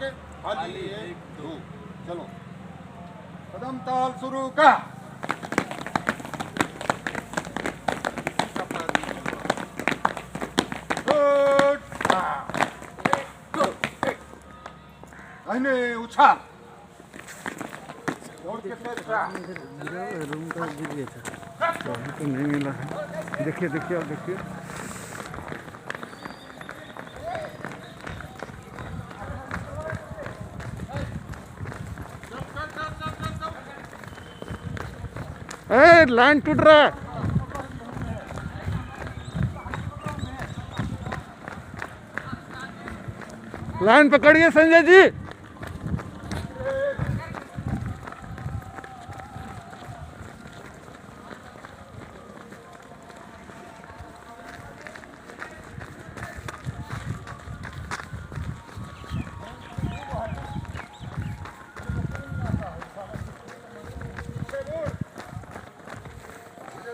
आगे खाली 1 2 चलो कदम ताल शुरू का दाहिने उछाल और कितने रूम का गिर गया था तो अभी तो नहीं मिला है। देखिए देखिए आप देखिए लाइन टूट रहा है। लाइन पकड़िए संजय जी।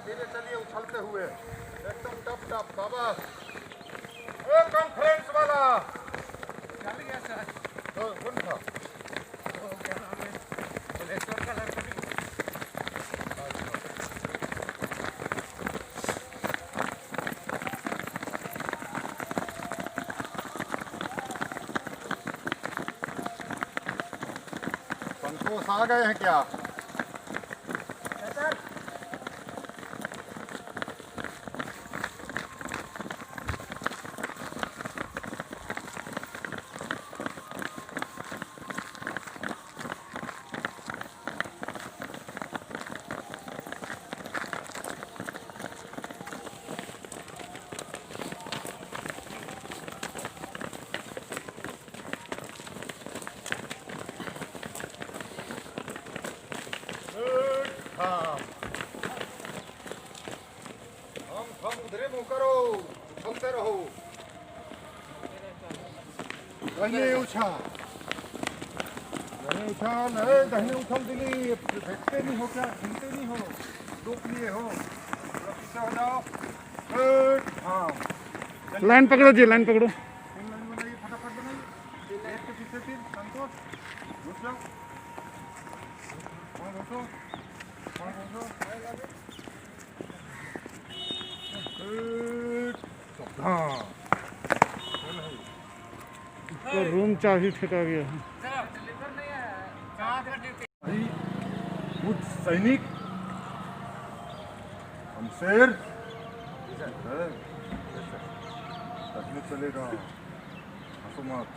धीरे चलिए उछलते हुए एकदम टप टप शाबाश कॉन्फ्रेंस वाला चल गया सर तो कौन था तो क्या नाम है ब्लेस्टर का लड़का संतोष आ गए हैं क्या हम उधरे मुंह करो उछलते रहो दाहिने उछाल दाहिने उछल दिली बैठते नहीं हो क्या सुनते नहीं हो रोक लिए हो थोड़ा पीछे हो जाओ हाँ लाइन पकड़ो जी लाइन पकड़ो। तीन लाइन बनाइए फटाफट बनाइए एक के पीछे तीन संतोष घुस जाओ वहाँ घुसो हाँ तो रूम चाबी फेंका गया है। सर डिलीवर नहीं है कहाँ का ड्यूटी कुछ सैनिक हम शेर रखने चलेगा हंसो मत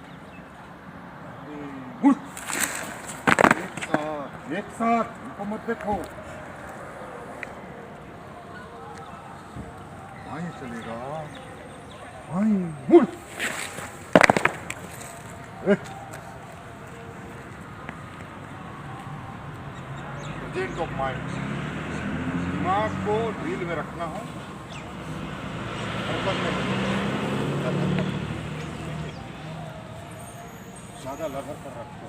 एक साथ उनको मत देखो वहीं चलेगा वहीं मुड़ प्रेजेंट ऑफ माइंड दिमाग को ढील में रखना है ज़्यादा लहर कर रखो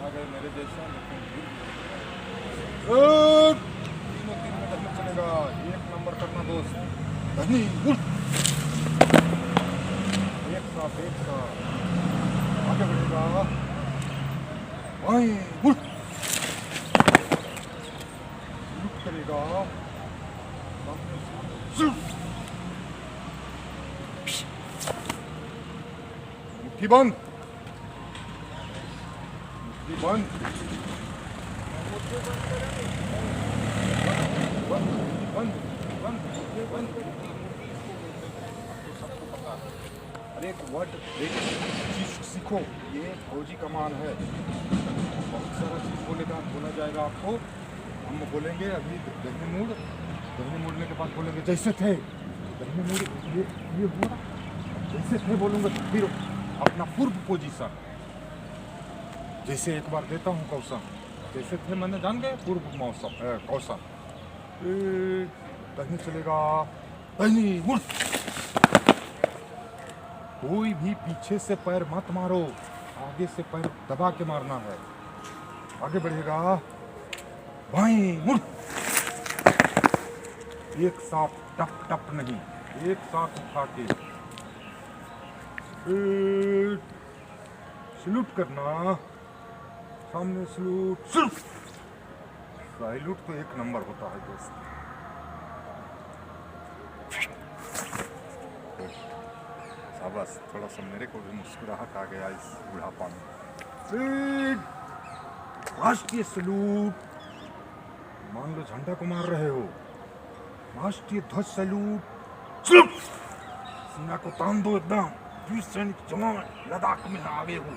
आ गए मेरे जैसा लेकिन तीनों तीन में धरना चलेगा 1 नंबर करना दोस्त नहीं एक साथ आगे बढ़ेगा वहीं करेगा मुट्ठी बंद मुट्ठी बंद अरे एक वर्ड एक चीज सीखो ये फौजी कमान है बहुत सारा चीज बोला जाएगा आपको हम बोलेंगे अभी दहनी मोड़ने के बाद बोलेंगे जैसे थे दहनी मोड़ ये हुआ जैसे थे बोलूँगा फिर अपना पूर्व पोजीशन जैसे एक बार देता हूँ कौशल जैसे थे मैंने जान गए पूर्व मौसम कौशल दहनी चलेगा दहनी मुड़ कोई भी पीछे से पैर मत मारो आगे से पैर दबा के मारना है आगे बढ़ेगा बाएं मुड़ एक साथ टप टप नहीं एक साथ उठा के सैल्यूट करना, सामने सैल्यूट। सैल्यूट तो एक नंबर होता है दोस्त। शाबाश, थोड़ा सा मेरे को भी मुस्कुराहट आ गया इस बुढ़ापा में। राष्ट्रीय सैल्यूट। मान लो झंडा को मार रहे हो, राष्ट्रीय ध्वज सैल्यूट। सीना को तान दो एकदम। वीर सैनिक जवान लद्दाख में आगे हो,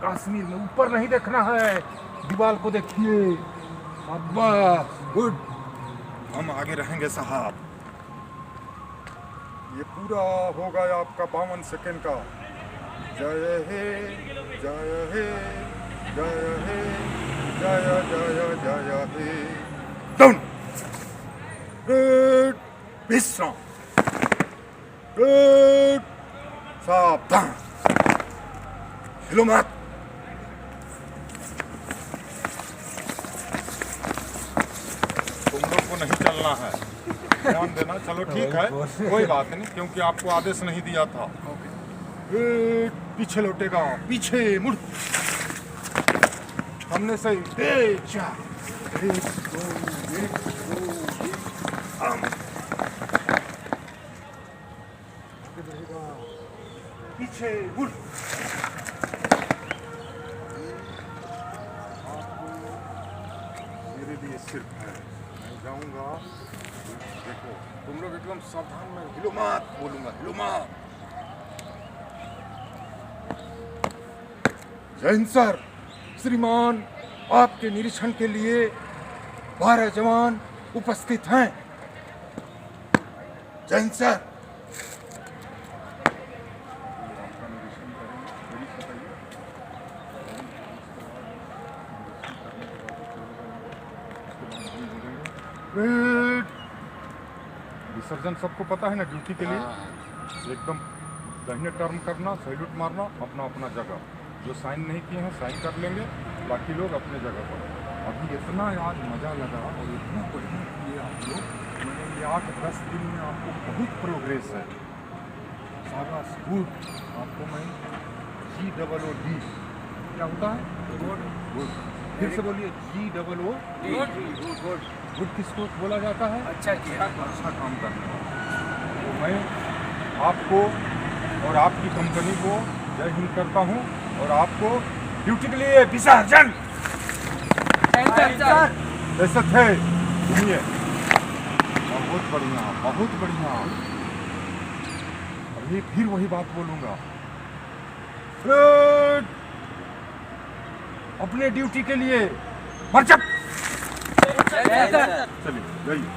कश्मीर में ऊपर नहीं देखना है, दीवार को देखिए। शाबाश, गुड। हम आगे रहेंगे साहब। ये पूरा होगा आपका 52 सेकेंड का। जय हे, जय हे, जय हे, जय जय जय हे। डाउन, गुड, विश्राम, गुड, सावधान, हिलो मत। तुम लोग को नहीं चलना है, ध्यान देना। चलो ठीक है, कोई बात नहीं, क्योंकि आपको आदेश नहीं दिया था। पीछे लौटेगा, पीछे मुड़, हमने से 1 4 1 2 1 2 पीछे मुड़। मेरे लिए सिर्फ है, मैं जाऊंगा। देखो तुम लोग एकदम सावधान में, हिलो मत, बोलूंगा हिलो मत। जय हिंद सर। श्रीमान, आपके निरीक्षण के लिए 12 जवान उपस्थित हैं। जय हिंद सर। विसर्जन सबको पता है ना, ड्यूटी के लिए एकदम दाहिने टर्न करना, सैल्यूट मारना, अपना अपना जगह। जो साइन नहीं किए हैं साइन कर लेंगे, बाकी लोग अपने जगह पर। अभी इतना आज मज़ा लगा और इतना बढ़िया किए आप लोग। मैंने ये 8-10 दिन में आपको बहुत प्रोग्रेस है। शाबाश, गुड। आपको मैं GOOD क्या होता है? गुड। गुड, फिर से बोलिए GOOD। गुड किसको बोला जाता है? अच्छा किया, अच्छा काम करना। तो मैं आपको और आपकी कंपनी को जय हिंद करता हूँ और आपको ड्यूटी के लिए विसर्जन। ऐसा थे, सुनिए, बहुत बढ़िया, बहुत बढ़िया। अभी फिर वही बात बोलूँगा। अपने ड्यूटी के लिए मार्च अप। चलिए जाइए।